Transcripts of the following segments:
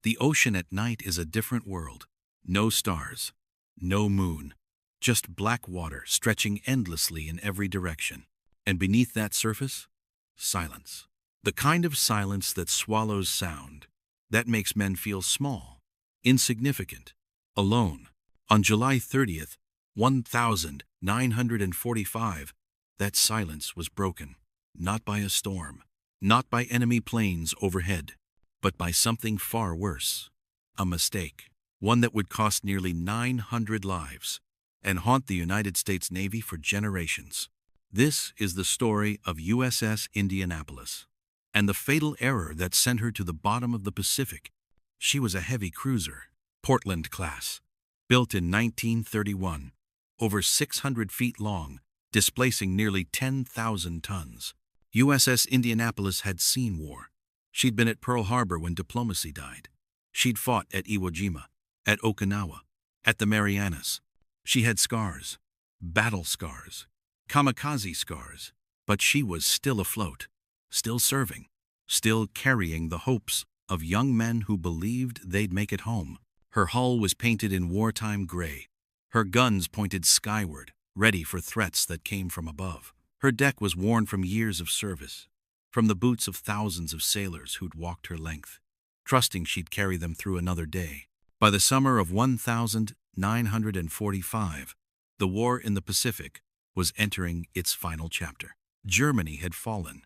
The ocean at night is a different world. No stars, no moon, just black water stretching endlessly in every direction. And beneath that surface, silence. The kind of silence that swallows sound, that makes men feel small, insignificant, alone. On July 30th, 1945, that silence was broken, not by a storm, not by enemy planes overhead, but by something far worse. A mistake, one that would cost nearly 900 lives and haunt the United States Navy for generations. This is the story of USS Indianapolis and the fatal error that sent her to the bottom of the Pacific. She was a heavy cruiser, Portland class, built in 1931, over 600 feet long, displacing nearly 10,000 tons. USS Indianapolis had seen war. She'd been at Pearl Harbor when diplomacy died. She'd fought at Iwo Jima, at Okinawa, at the Marianas. She had scars, battle scars, kamikaze scars, but she was still afloat, still serving, still carrying the hopes of young men who believed they'd make it home. Her hull was painted in wartime gray. Her guns pointed skyward, ready for threats that came from above. Her deck was worn from years of service, from the boots of thousands of sailors who'd walked her length, trusting she'd carry them through another day. By the summer of 1945, the war in the Pacific was entering its final chapter. Germany had fallen.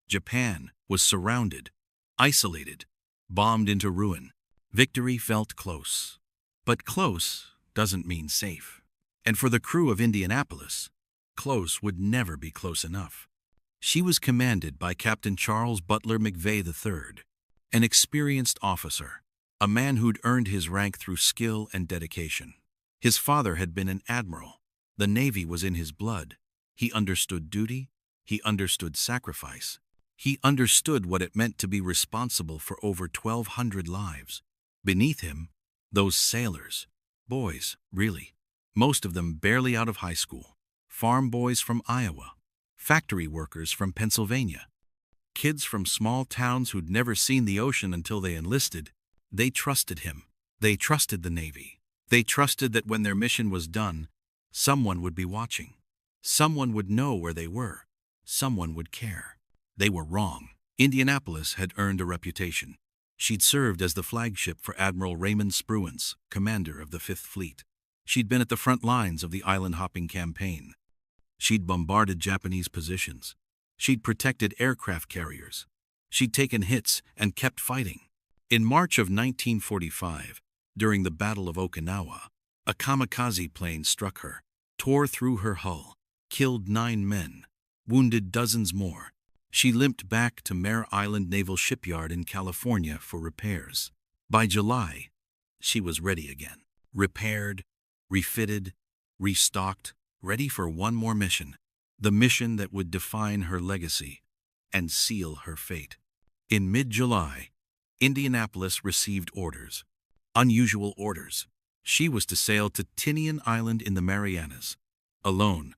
Japan was surrounded, isolated, bombed into ruin. Victory felt close. But close doesn't mean safe. And for the crew of Indianapolis, close would never be close enough. She was commanded by Captain Charles Butler McVeigh III, an experienced officer, a man who'd earned his rank through skill and dedication. His father had been an admiral. The Navy was in his blood. He understood duty. He understood sacrifice. He understood what it meant to be responsible for over 1,200 lives. Beneath him, those sailors, boys, really, most of them barely out of high school, farm boys from Iowa, factory workers from Pennsylvania, kids from small towns who'd never seen the ocean until they enlisted. They trusted him. They trusted the Navy. They trusted that when their mission was done, someone would be watching. Someone would know where they were. Someone would care. They were wrong. Indianapolis had earned a reputation. She'd served as the flagship for Admiral Raymond Spruance, commander of the Fifth Fleet. She'd been at the front lines of the island-hopping campaign. She'd bombarded Japanese positions. She'd protected aircraft carriers. She'd taken hits and kept fighting. In March of 1945, during the Battle of Okinawa, a kamikaze plane struck her, tore through her hull, killed 9 men, wounded dozens more. She limped back to Mare Island Naval Shipyard in California for repairs. By July, she was ready again, repaired, refitted, restocked, ready for one more mission, the mission that would define her legacy and seal her fate. In mid-July, Indianapolis received orders, unusual orders. She was to sail to Tinian Island in the Marianas, alone,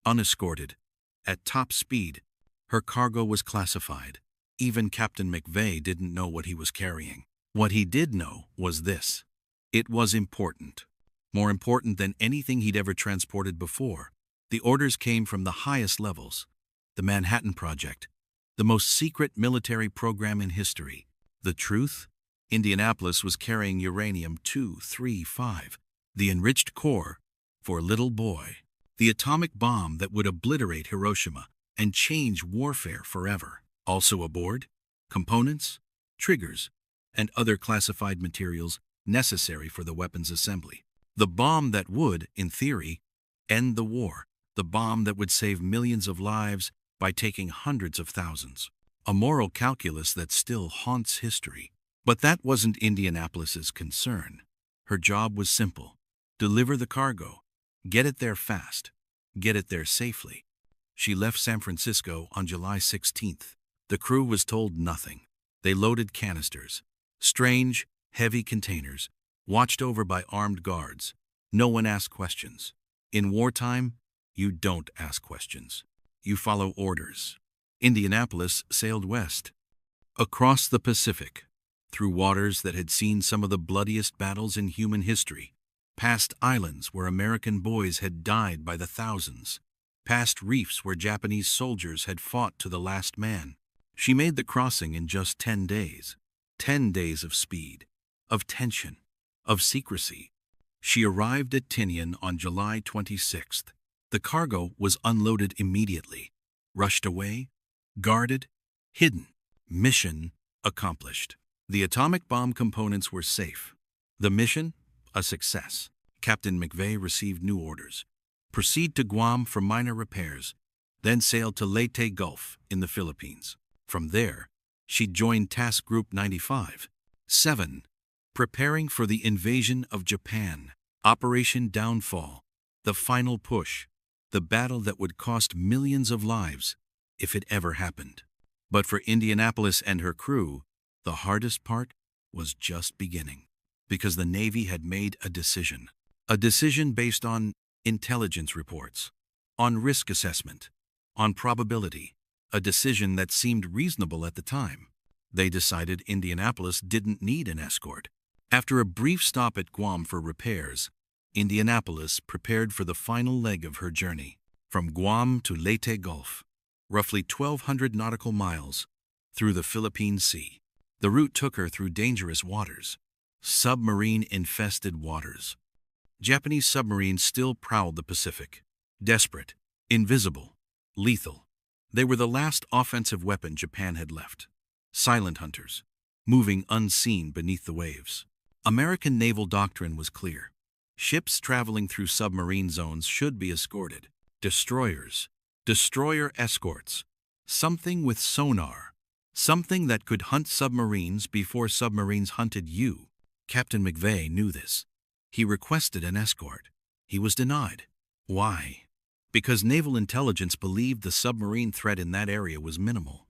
unescorted, at top speed. Her cargo was classified. Even Captain McVeigh didn't know what he was carrying. What he did know was this: it was important. More important than anything he'd ever transported before. The orders came from the highest levels. The Manhattan Project, the most secret military program in history. The truth? Indianapolis was carrying uranium-235, the enriched core for a little boy, the atomic bomb that would obliterate Hiroshima and change warfare forever. Also aboard, components, triggers, and other classified materials necessary for the weapons assembly. The bomb that would, in theory, end the war. The bomb that would save millions of lives by taking hundreds of thousands. A moral calculus that still haunts history. But that wasn't Indianapolis's concern. Her job was simple: deliver the cargo, get it there fast, get it there safely. She left San Francisco on July 16th. The crew was told nothing. They loaded canisters, strange, heavy containers, watched over by armed guards. No one asked questions. In wartime, you don't ask questions. You follow orders. Indianapolis sailed west, across the Pacific, through waters that had seen some of the bloodiest battles in human history, past islands where American boys had died by the thousands, past reefs where Japanese soldiers had fought to the last man. She made the crossing in just 10 days. 10 days of speed, of tension, of secrecy. She arrived at Tinian on July 26th. The cargo was unloaded immediately, rushed away, guarded, hidden. Mission accomplished. The atomic bomb components were safe. The mission, a success. Captain McVeigh received new orders. Proceed to Guam for minor repairs, then sail to Leyte Gulf in the Philippines. From there, she joined Task Group 95. 7. Preparing for the invasion of Japan. Operation Downfall. The final push. The battle that would cost millions of lives, if it ever happened. But for Indianapolis and her crew, the hardest part was just beginning. Because the Navy had made a decision. A decision based on intelligence reports, on risk assessment, on probability. A decision that seemed reasonable at the time. They decided Indianapolis didn't need an escort. After a brief stop at Guam for repairs, Indianapolis prepared for the final leg of her journey. From Guam to Leyte Gulf, roughly 1,200 nautical miles, through the Philippine Sea. The route took her through dangerous waters, submarine-infested waters. Japanese submarines still prowled the Pacific, desperate, invisible, lethal. They were the last offensive weapon Japan had left. Silent hunters, moving unseen beneath the waves. American naval doctrine was clear. Ships traveling through submarine zones should be escorted. Destroyers, destroyer escorts, something with sonar, something that could hunt submarines before submarines hunted you. Captain McVeigh knew this. He requested an escort. He was denied. Why? Because naval intelligence believed the submarine threat in that area was minimal.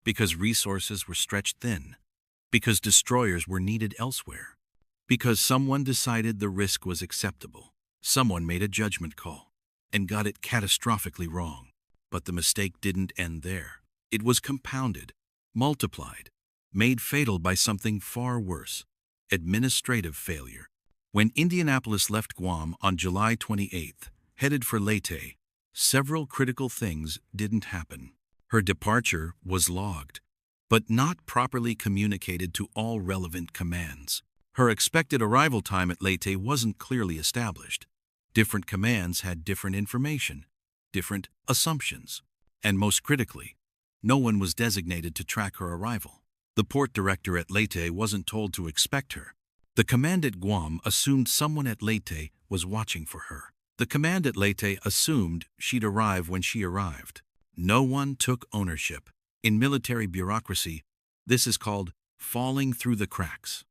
Because resources were stretched thin. Because destroyers were needed elsewhere. Because someone decided the risk was acceptable. Someone made a judgment call and got it catastrophically wrong. But the mistake didn't end there. It was compounded, multiplied, made fatal by something far worse: administrative failure. When Indianapolis left Guam on July 28th, headed for Leyte, several critical things didn't happen. Her departure was logged, but not properly communicated to all relevant commands. Her expected arrival time at Leyte wasn't clearly established. Different commands had different information, different assumptions, and most critically, no one was designated to track her arrival. The port director at Leyte wasn't told to expect her. The command at Guam assumed someone at Leyte was watching for her. The command at Leyte assumed she'd arrive when she arrived. No one took ownership. In military bureaucracy, this is called falling through the cracks.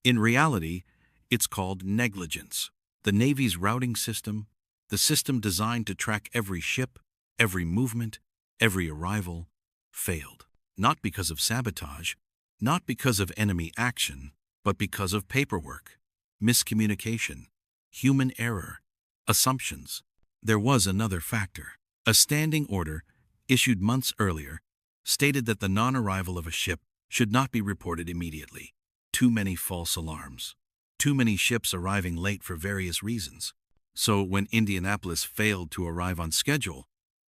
In reality, it's called negligence. The Navy's routing system, the system designed to track every ship, every movement, every arrival, failed. Not because of sabotage, not because of enemy action, but because of paperwork, miscommunication, human error, assumptions. There was another factor. A standing order, issued months earlier, stated that the non-arrival of a ship should not be reported immediately. Too many false alarms. Too many ships arriving late for various reasons. So when Indianapolis failed to arrive on schedule,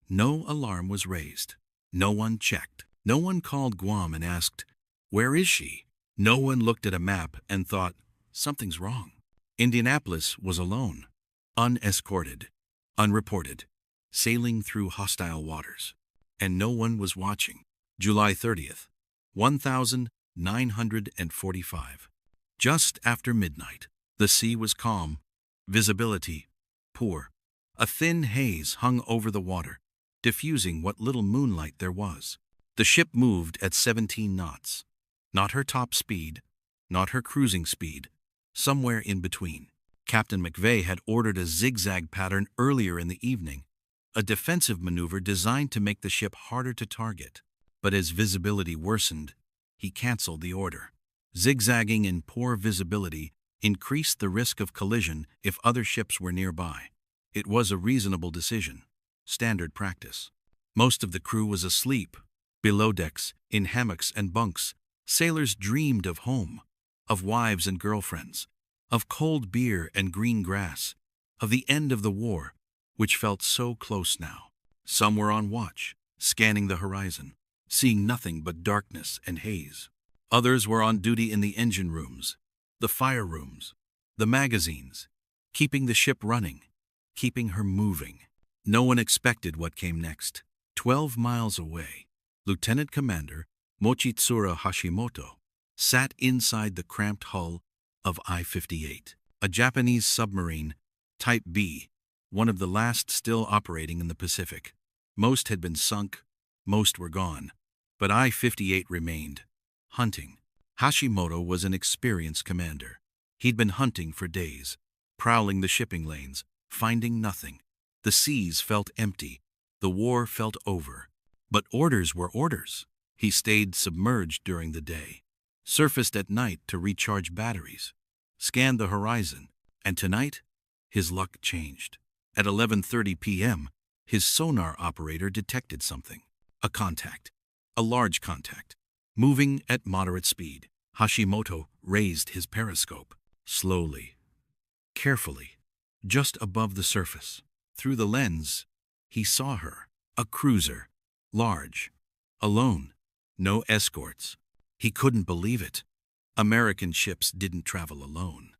no alarm was raised. No one checked. No one called Guam and asked, "Where is she?" No one looked at a map and thought, "Something's wrong." Indianapolis was alone, unescorted, unreported, sailing through hostile waters. And no one was watching. July 30th, 1945. Just after midnight, the sea was calm, visibility poor. A thin haze hung over the water, diffusing what little moonlight there was. The ship moved at 17 knots. Not her top speed, not her cruising speed, somewhere in between. Captain McVeigh had ordered a zigzag pattern earlier in the evening, a defensive maneuver designed to make the ship harder to target. But as visibility worsened, he canceled the order. Zigzagging in poor visibility increased the risk of collision if other ships were nearby. It was a reasonable decision, standard practice. Most of the crew was asleep, below decks, in hammocks and bunks, Sailors dreamed of home, of wives and girlfriends, of cold beer and green grass, of the end of the war, which felt so close now. Some were on watch, scanning the horizon, seeing nothing but darkness and haze. Others were on duty in the engine rooms, the fire rooms, the magazines, keeping the ship running, keeping her moving. No one expected what came next. 12 miles away, Lieutenant Commander Mochitsura Hashimoto sat inside the cramped hull of I-58, a Japanese submarine, Type B, one of the last still operating in the Pacific. Most had been sunk, most were gone, but I-58 remained, hunting. Hashimoto was an experienced commander. He'd been hunting for days, prowling the shipping lanes, finding nothing. The seas felt empty, the war felt over. But orders were orders. He stayed submerged during the day, surfaced at night to recharge batteries, scanned the horizon, and tonight, his luck changed. At 11:30 p.m., his sonar operator detected something. A contact. A large contact. Moving at moderate speed. Hashimoto raised his periscope. Slowly. Carefully. Just above the surface. Through the lens, he saw her. A cruiser. Large. Alone. No escorts. He couldn't believe it. American ships didn't travel alone.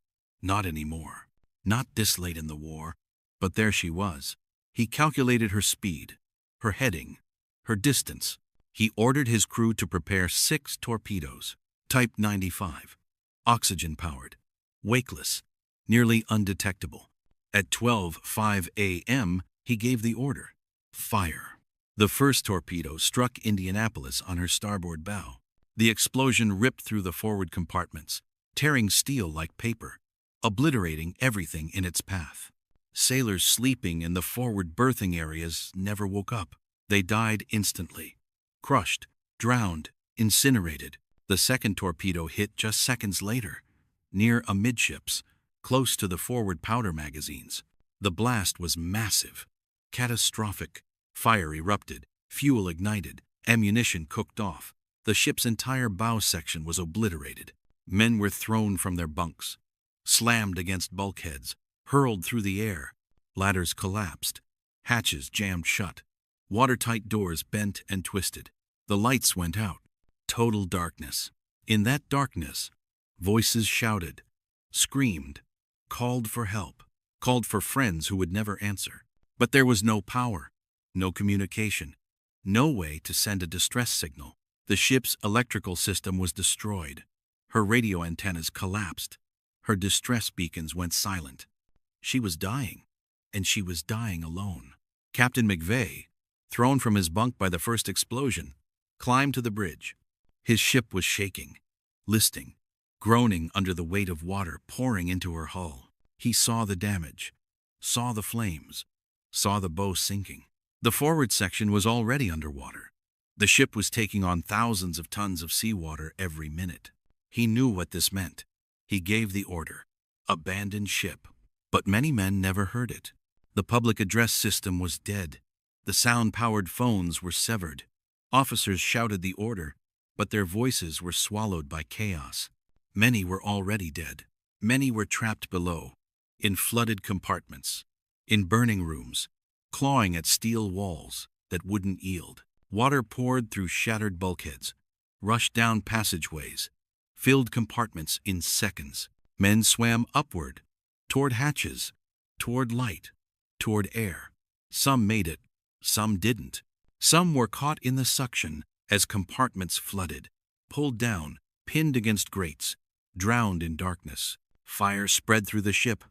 Not anymore. Not this late in the war. But there she was. He calculated her speed, her heading, her distance. He ordered his crew to prepare 6 torpedoes, Type 95, oxygen-powered, wakeless, nearly undetectable. At 12:05 a.m., he gave the order. Fire. The first torpedo struck Indianapolis on her starboard bow. The explosion ripped through the forward compartments, tearing steel like paper, obliterating everything in its path. Sailors sleeping in the forward berthing areas never woke up. They died instantly. Crushed, drowned, incinerated. The second torpedo hit just seconds later, near amidships, close to the forward powder magazines. The blast was massive, catastrophic. Fire erupted, fuel ignited, ammunition cooked off. The ship's entire bow section was obliterated. Men were thrown from their bunks, slammed against bulkheads, hurled through the air. Ladders collapsed, hatches jammed shut, watertight doors bent and twisted. The lights went out. Total darkness. In that darkness, voices shouted, screamed, called for help, called for friends who would never answer. But there was no power, no communication, no way to send a distress signal. The ship's electrical system was destroyed. Her radio antennas collapsed. Her distress beacons went silent. She was dying, and she was dying alone. Captain McVeigh, thrown from his bunk by the first explosion, climbed to the bridge. His ship was shaking, listing, groaning under the weight of water pouring into her hull. He saw the damage, saw the flames, saw the bow sinking. The forward section was already underwater. The ship was taking on thousands of tons of seawater every minute. He knew what this meant. He gave the order, abandon ship. But many men never heard it. The public address system was dead. The sound-powered phones were severed. Officers shouted the order, but their voices were swallowed by chaos. Many were already dead. Many were trapped below, in flooded compartments, in burning rooms, clawing at steel walls that wouldn't yield. Water poured through shattered bulkheads, rushed down passageways, filled compartments in seconds. Men swam upward, toward hatches, toward light, toward air. Some made it, some didn't. Some were caught in the suction as compartments flooded, pulled down, pinned against grates, drowned in darkness. Fire spread through the ship.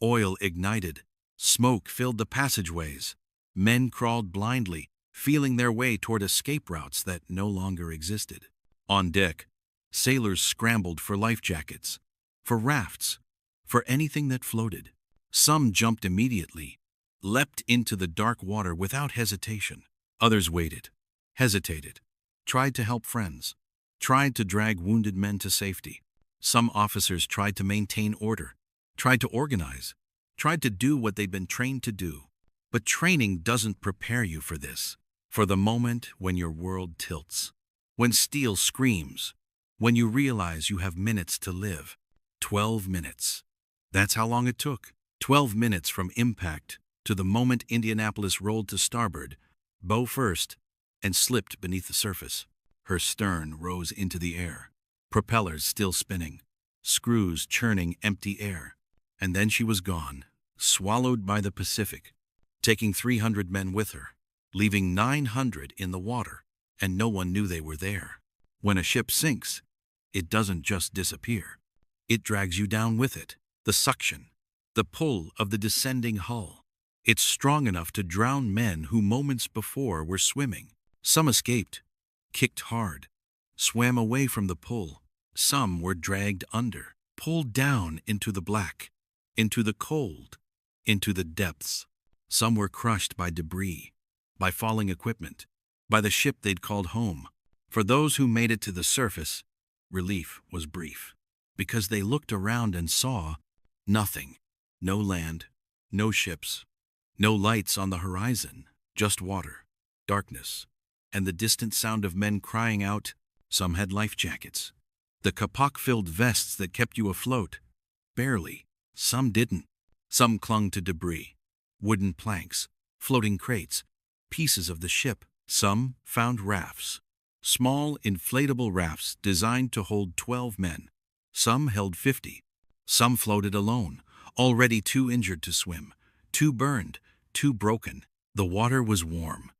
Oil ignited. Smoke filled the passageways. Men crawled blindly, feeling their way toward escape routes that no longer existed. On deck, sailors scrambled for life jackets, for rafts, for anything that floated. Some jumped immediately, leapt into the dark water without hesitation. Others waited, hesitated, tried to help friends, tried to drag wounded men to safety. Some officers tried to maintain order, tried to organize, tried to do what they'd been trained to do. But training doesn't prepare you for this, for the moment when your world tilts, when steel screams, When you realize you have minutes to live. 12 minutes. That's how long it took. 12 minutes from impact to the moment Indianapolis rolled to starboard, bow first, and slipped beneath the surface. Her stern rose into the air, propellers still spinning, screws churning empty air. And then she was gone, swallowed by the Pacific, taking 300 men with her, leaving 900 in the water, and no one knew they were there. When a ship sinks, it doesn't just disappear. It drags you down with it. The suction, the pull of the descending hull. It's strong enough to drown men who moments before were swimming. Some escaped, kicked hard, swam away from the pull. Some were dragged under, pulled down into the black, into the cold, into the depths. Some were crushed by debris, by falling equipment, by the ship they'd called home. For those who made it to the surface, relief was brief, because they looked around and saw nothing. No land, no ships, no lights on the horizon, just water, darkness, and the distant sound of men crying out. Some had life jackets, the kapok-filled vests that kept you afloat. Barely. Some didn't. Some clung to debris, wooden planks, floating crates, pieces of the ship. Some found rafts, small inflatable rafts designed to hold 12 men. Some held 50. Some floated alone, already too injured to swim, too burned, too broken. The water was warm,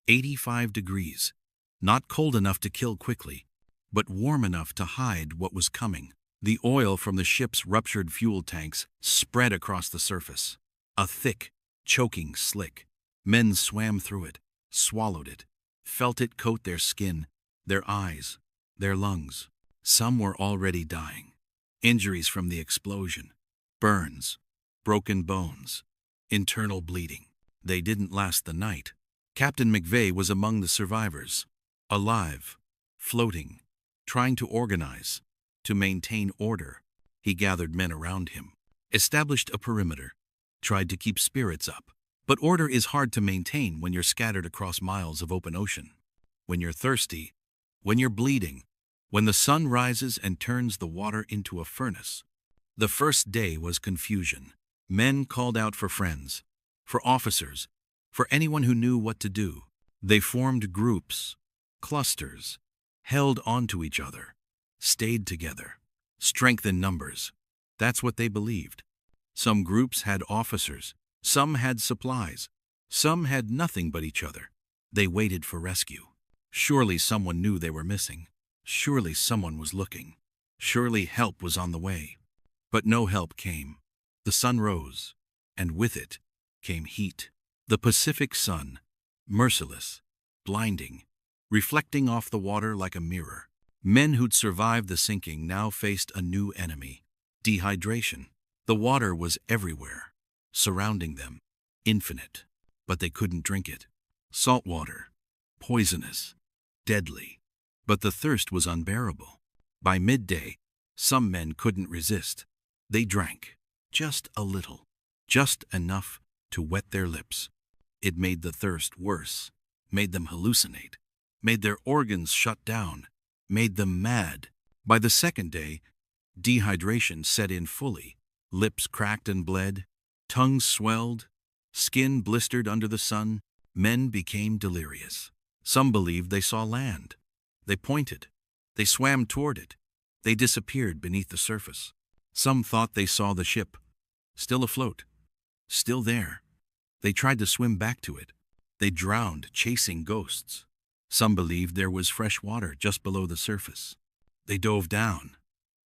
85 degrees, not cold enough to kill quickly, but warm enough to hide what was coming. The oil from the ship's ruptured fuel tanks spread across the surface, a thick, choking slick. Men swam through it, swallowed it, felt it coat their skin, their eyes, their lungs. Some were already dying. Injuries from the explosion, burns, broken bones, internal bleeding. They didn't last the night. Captain McVeigh was among the survivors, alive, floating, trying to organize, to maintain order. He gathered men around him, established a perimeter, tried to keep spirits up. But order is hard to maintain when you're scattered across miles of open ocean, when you're thirsty, when you're bleeding, when the sun rises and turns the water into a furnace. The first day was confusion. Men called out for friends, for officers, for anyone who knew what to do. They formed groups, clusters, held onto each other, stayed together. Strength in numbers. That's what they believed. Some groups had officers, some had supplies, some had nothing but each other. They waited for rescue. Surely someone knew they were missing. Surely someone was looking. Surely help was on the way. But no help came. The sun rose, and with it came heat. The Pacific sun, merciless, blinding, reflecting off the water like a mirror. Men who'd survived the sinking now faced a new enemy: dehydration. The water was everywhere, surrounding them, infinite, but they couldn't drink it. Salt water, poisonous, deadly. But the thirst was unbearable. By midday, some men couldn't resist. They drank, just a little, just enough to wet their lips. It made the thirst worse, made them hallucinate, made their organs shut down, made them mad. By the second day, dehydration set in fully. Lips cracked and bled, tongues swelled, skin blistered under the sun. Men became delirious. Some believed they saw land. They pointed. They swam toward it. They disappeared beneath the surface. Some thought they saw the ship, still afloat, still there. They tried to swim back to it. They drowned, chasing ghosts. Some believed there was fresh water just below the surface. They dove down.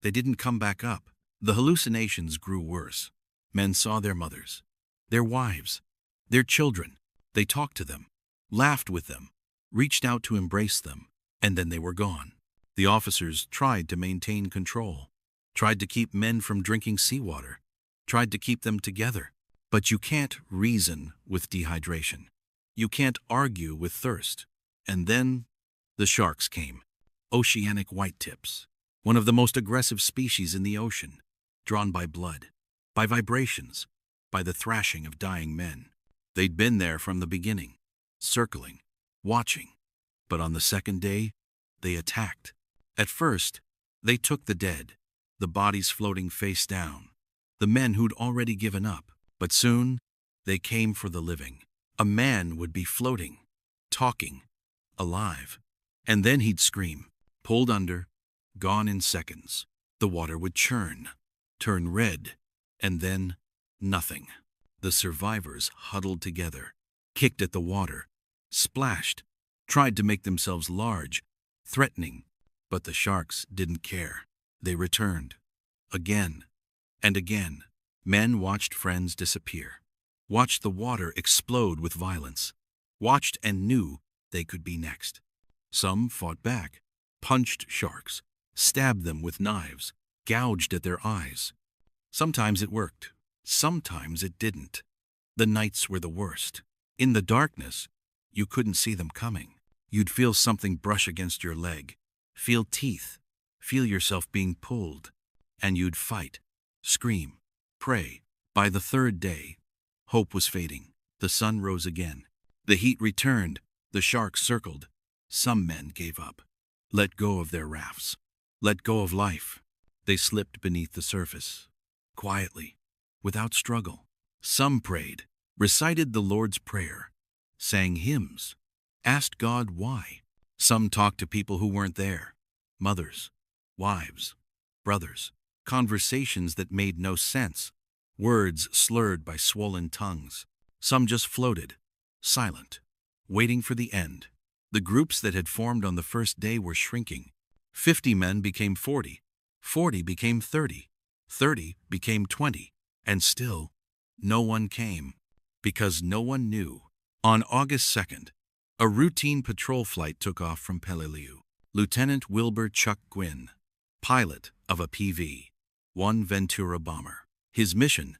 They didn't come back up. The hallucinations grew worse. Men saw their mothers, their wives, their children. They talked to them, laughed with them, reached out to embrace them, and then they were gone. The officers tried to maintain control, tried to keep men from drinking seawater, tried to keep them together. But you can't reason with dehydration. You can't argue with thirst. And then the sharks came. Oceanic whitetips, one of the most aggressive species in the ocean, drawn by blood, by vibrations, by the thrashing of dying men. They'd been there from the beginning, circling, watching. But on the second day, they attacked. At first, They took the dead, the bodies floating face down, the men who'd already given up. But soon, they came for the living. A man would be floating, talking, alive. And then he'd scream, pulled under, gone in seconds. The water would churn, turn red, and then nothing. The survivors huddled together, kicked at the water, splashed, tried to make themselves large, threatening, but the sharks didn't care. They returned. Again and again, men watched friends disappear, watched the water explode with violence, watched and knew they could be next. Some fought back, punched sharks, stabbed them with knives, gouged at their eyes. Sometimes it worked, sometimes it didn't. The nights were the worst. In the darkness, you couldn't see them coming. You'd feel something brush against your leg, feel teeth, feel yourself being pulled, and you'd fight, scream, pray. By the third day, hope was fading. The sun rose again. The heat returned. The sharks circled. Some men gave up, let go of their rafts, let go of life. They slipped beneath the surface, quietly, without struggle. Some prayed, recited the Lord's Prayer, sang hymns, asked God why. Some talked to people who weren't there, mothers, wives, brothers, conversations that made no sense, words slurred by swollen tongues. Some just floated, silent, waiting for the end. The groups that had formed on the first day were shrinking. 50 men became 40, 40 became 30, 30 became 20, and still, no one came, because no one knew. On August 2nd, a routine patrol flight took off from Peleliu. Lieutenant Wilbur Chuck Gwynn, pilot of a PV-1 Ventura bomber. His mission,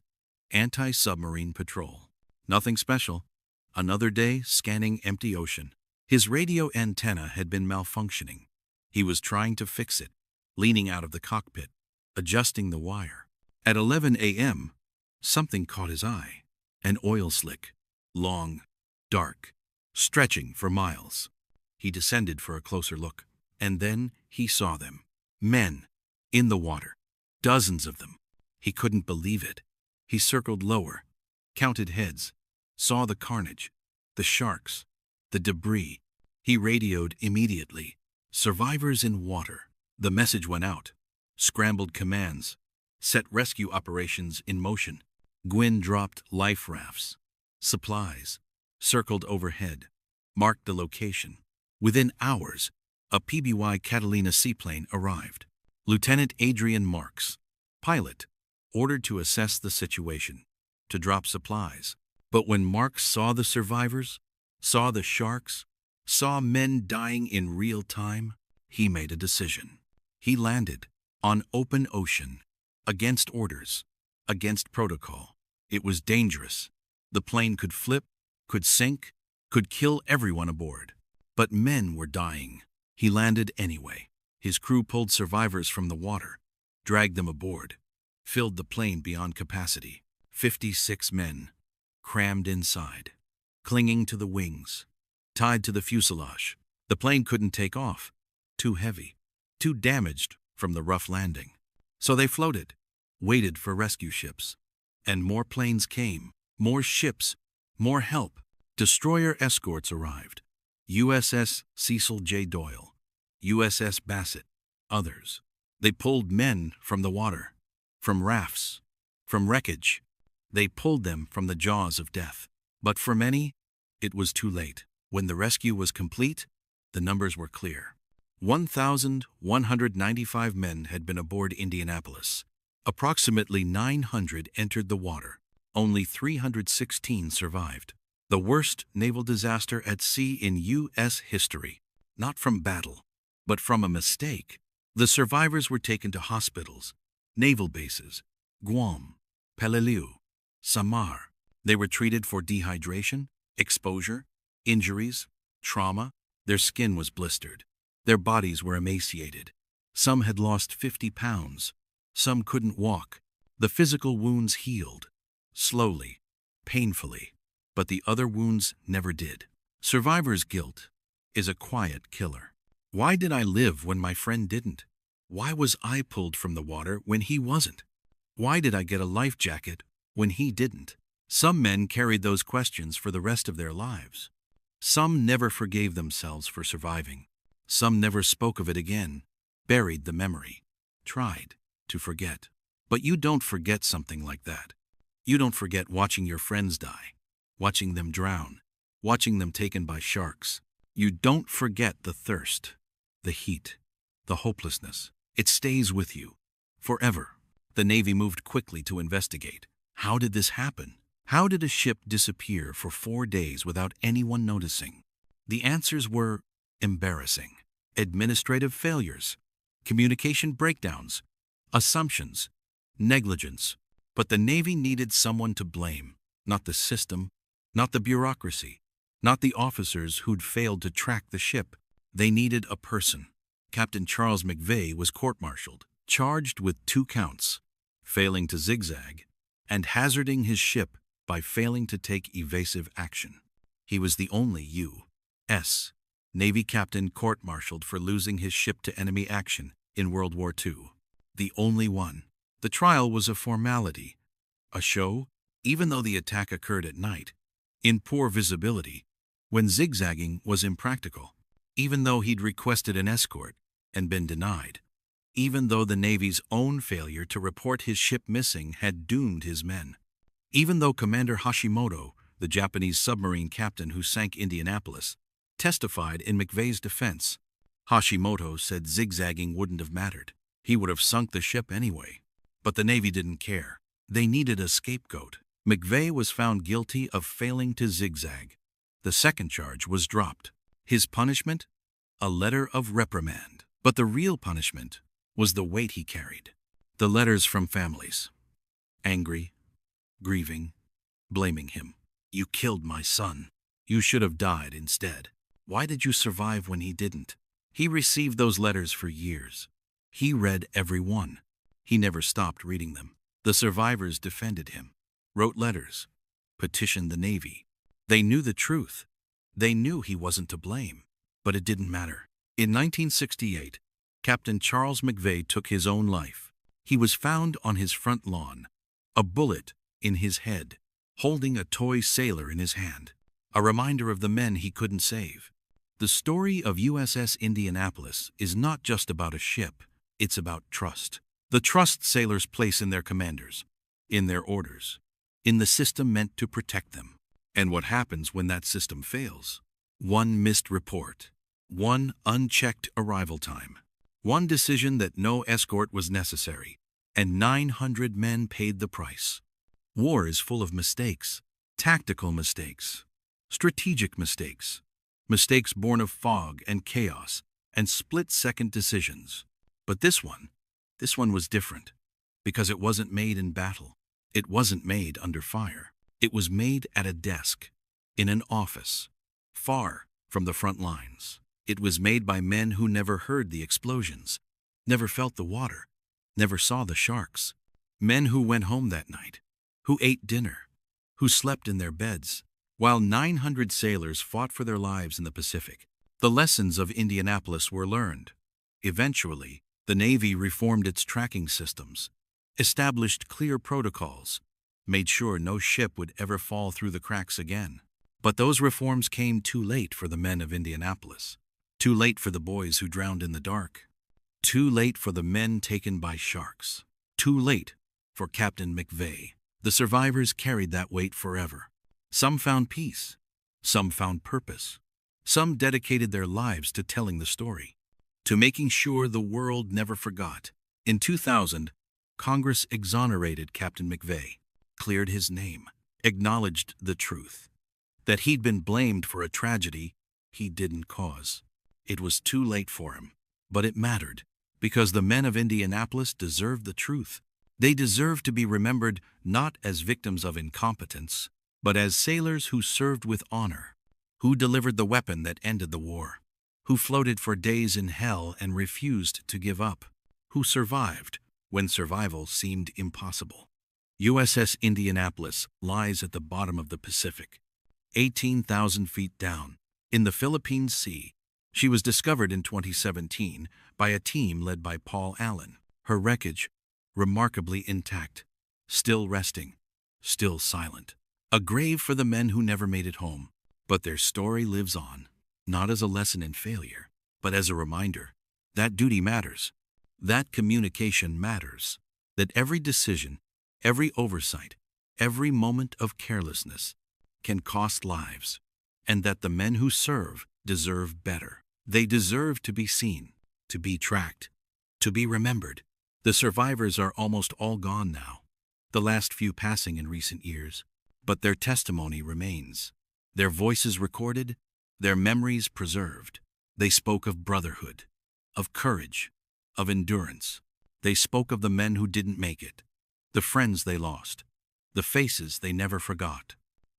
anti-submarine patrol. Nothing special. Another day scanning empty ocean. His radio antenna had been malfunctioning. He was trying to fix it, leaning out of the cockpit, adjusting the wire. At 11 a.m., something caught his eye. An oil slick, long, dark, stretching for miles. He descended for a closer look, and then he saw them. Men, in the water. Dozens of them. He couldn't believe it. He circled lower, counted heads, saw the carnage, the sharks, the debris. He radioed immediately. Survivors in water. The message went out. Scrambled commands. Set rescue operations in motion. Gwynn dropped life rafts. Supplies. Circled overhead. Marked the location. Within hours, a PBY Catalina seaplane arrived. Lieutenant Adrian Marks, pilot, ordered to assess the situation, to drop supplies. But when Marks saw the survivors, saw the sharks, saw men dying in real time, he made a decision. He landed on open ocean, against orders, against protocol. It was dangerous. The plane could flip, could sink, could kill everyone aboard. But men were dying. He landed anyway. His crew pulled survivors from the water, dragged them aboard, filled the plane beyond capacity. 56 men, crammed inside, clinging to the wings, tied to the fuselage. The plane couldn't take off. Too heavy, too damaged from the rough landing. So they floated, waited for rescue ships. And more planes came, more ships, more help. Destroyer escorts arrived. USS Cecil J. Doyle, USS Bassett, others. They pulled men from the water, from rafts, from wreckage. They pulled them from the jaws of death. But for many, it was too late. When the rescue was complete, the numbers were clear. 1,195 men had been aboard Indianapolis. Approximately 900 entered the water. Only 316 survived. The worst naval disaster at sea in U.S. history. Not from battle, but from a mistake. The survivors were taken to hospitals, naval bases, Guam, Peleliu, Samar. They were treated for dehydration, exposure, injuries, trauma. Their skin was blistered. Their bodies were emaciated. Some had lost 50 pounds. Some couldn't walk. The physical wounds healed, slowly, painfully, but the other wounds never did. Survivor's guilt is a quiet killer. Why did I live when my friend didn't? Why was I pulled from the water when he wasn't? Why did I get a life jacket when he didn't? Some men carried those questions for the rest of their lives. Some never forgave themselves for surviving. Some never spoke of it again, buried the memory, tried to forget. But you don't forget something like that. You don't forget watching your friends die, watching them drown, watching them taken by sharks. You don't forget the thirst, the heat, the hopelessness. It stays with you forever. The Navy moved quickly to investigate. How did this happen? How did a ship disappear for 4 days without anyone noticing? The answers were embarrassing. Administrative failures, communication breakdowns, assumptions, negligence. But the Navy needed someone to blame, not the system, not the bureaucracy, not the officers who'd failed to track the ship. They needed a person. Captain Charles McVay was court-martialed, charged with 2 counts, failing to zigzag, and hazarding his ship by failing to take evasive action. He was the only U.S. Navy captain court-martialed for losing his ship to enemy action in World War II. The only one. The trial was a formality, a show, even though the attack occurred at night, in poor visibility, when zigzagging was impractical, even though he'd requested an escort and been denied, even though the Navy's own failure to report his ship missing had doomed his men, even though Commander Hashimoto, the Japanese submarine captain who sank Indianapolis, testified in McVay's defense. Hashimoto said zigzagging wouldn't have mattered. He would have sunk the ship anyway. But the Navy didn't care. They needed a scapegoat. McVay was found guilty of failing to zigzag. The second charge was dropped. His punishment? A letter of reprimand. But the real punishment was the weight he carried. The letters from families. Angry, grieving, blaming him. You killed my son. You should have died instead. Why did you survive when he didn't? He received those letters for years. He read every one. He never stopped reading them. The survivors defended him, wrote letters, petitioned the Navy. They knew the truth. They knew he wasn't to blame. But it didn't matter. In 1968, Captain Charles McVay took his own life. He was found on his front lawn, a bullet in his head, holding a toy sailor in his hand, a reminder of the men he couldn't save. The story of USS Indianapolis is not just about a ship, it's about trust. The trust sailors place in their commanders, in their orders, in the system meant to protect them. And what happens when that system fails? One missed report, one unchecked arrival time, one decision that no escort was necessary, and 900 men paid the price. War is full of mistakes, tactical mistakes, strategic mistakes, mistakes born of fog and chaos and split-second decisions. But this one was different, because it wasn't made in battle. It wasn't made under fire. It was made at a desk, in an office, far from the front lines. It was made by men who never heard the explosions, never felt the water, never saw the sharks. Men who went home that night, who ate dinner, who slept in their beds, while 900 sailors fought for their lives in the Pacific. The lessons of Indianapolis were learned. Eventually, the Navy reformed its tracking systems, established clear protocols, made sure no ship would ever fall through the cracks again. But those reforms came too late for the men of Indianapolis, too late for the boys who drowned in the dark, too late for the men taken by sharks, too late for Captain McVay. The survivors carried that weight forever. Some found peace, some found purpose, some dedicated their lives to telling the story, to making sure the world never forgot. In 2000, Congress exonerated Captain McVay, cleared his name, acknowledged the truth, that he'd been blamed for a tragedy he didn't cause. It was too late for him, but it mattered, because the men of Indianapolis deserved the truth. They deserved to be remembered not as victims of incompetence, but as sailors who served with honor, who delivered the weapon that ended the war, who floated for days in hell and refused to give up, who survived when survival seemed impossible. USS Indianapolis lies at the bottom of the Pacific, 18,000 feet down, in the Philippine Sea, She was discovered in 2017 by a team led by Paul Allen. Her wreckage, remarkably intact, still resting, still silent. A grave for the men who never made it home. But their story lives on, not as a lesson in failure, but as a reminder that duty matters, that communication matters, that every decision, every oversight, every moment of carelessness can cost lives, and that the men who serve deserve better. They deserve to be seen, to be tracked, to be remembered. The survivors are almost all gone now, the last few passing in recent years, but their testimony remains. Their voices recorded, their memories preserved. They spoke of brotherhood, of courage, of endurance. They spoke of the men who didn't make it, the friends they lost, the faces they never forgot.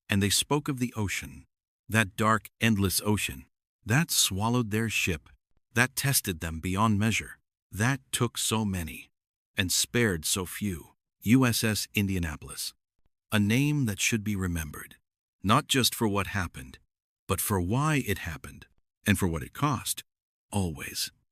And they spoke of the ocean, that dark, endless ocean, that swallowed their ship, that tested them beyond measure, that took so many, and spared so few. USS Indianapolis, a name that should be remembered, not just for what happened, but for why it happened, and for what it cost, always.